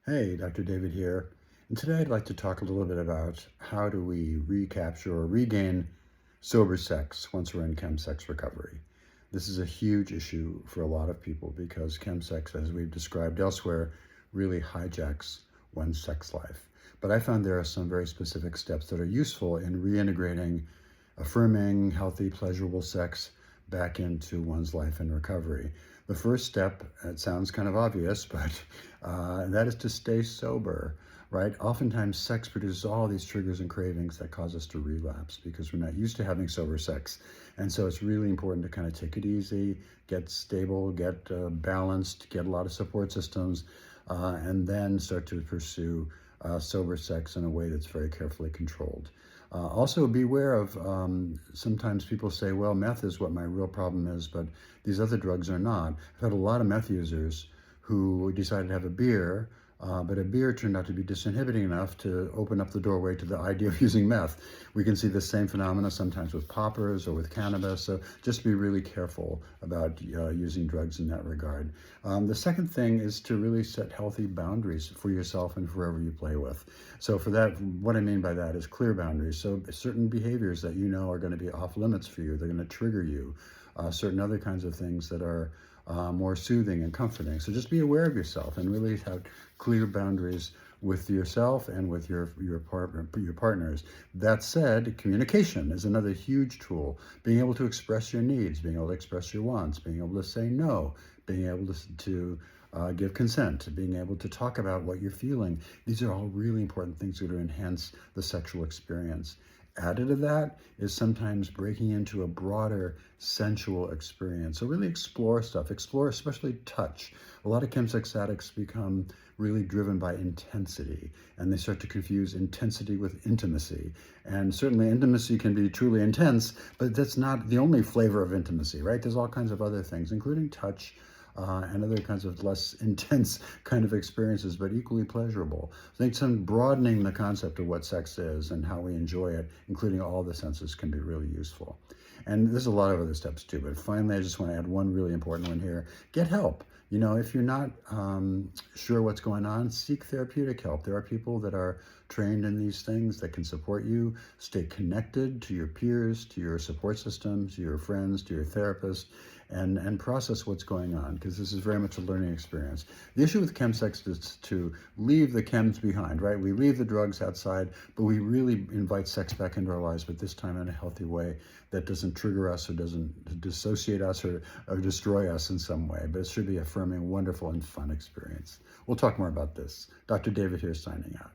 Hey, Dr. David here. And today I'd like to talk a little bit about how do we recapture or regain sober sex once we're in chemsex recovery. This is a huge issue for a lot of people because chemsex, as we've described elsewhere, really hijacks one's sex life. But I found there are some very specific steps that are useful in reintegrating affirming, healthy, pleasurable sex back into one's life in recovery. The first step, it sounds kind of obvious, but that is to stay sober, right? Oftentimes, sex produces all these triggers and cravings that cause us to relapse because we're not used to having sober sex. And so it's really important to kind of take it easy, get stable, get balanced, get a lot of support systems, and then start to pursue sober sex in a way that's very carefully controlled. Also, beware of sometimes people say, well, meth is what my real problem is, but these other drugs are not. I've had a lot of meth users who decided to have a beer, but a beer turned out to be disinhibiting enough to open up the doorway to the idea of using meth. We can see the same phenomena sometimes with poppers or with cannabis, so just be really careful about using drugs in that regard. The second thing is to really set healthy boundaries for yourself and whoever you play with. So for that, what I mean by that is clear boundaries. So certain behaviors that you know are going to be off limits for you, they're going to trigger you. Certain other kinds of things that are more soothing and comforting. So just be aware of yourself and really have clear boundaries with yourself and with your partners. That said, communication is another huge tool. Being able to express your needs, being able to express your wants, being able to say no, being able to give consent, being able to talk about what you're feeling. These are all really important things to enhance the sexual experience. Added to that is sometimes breaking into a broader sensual experience. So really explore stuff, explore especially touch. A lot of chemsex addicts become really driven by intensity, and they start to confuse intensity with intimacy. And certainly intimacy can be truly intense, but that's not the only flavor of intimacy, right? There's all kinds of other things, including touch, and other kinds of less intense kind of experiences, but equally pleasurable. I think some broadening the concept of what sex is and how we enjoy it, including all the senses, can be really useful. And there's a lot of other steps too, but finally, I just want to add one really important one here. Get help. You know, if you're not sure what's going on, seek therapeutic help. There are people that are trained in these things that can support you. Stay connected to your peers, to your support systems, to your friends, to your therapist, and process what's going on, because this is very much a learning experience. The issue with chemsex is to leave the chems behind, right? We leave the drugs outside, but we really invite sex back into our lives, but this time in a healthy way that doesn't trigger us or doesn't dissociate us or destroy us in some way. But it should be a affirming, wonderful, and fun experience. We'll talk more about this. Dr. David here signing out.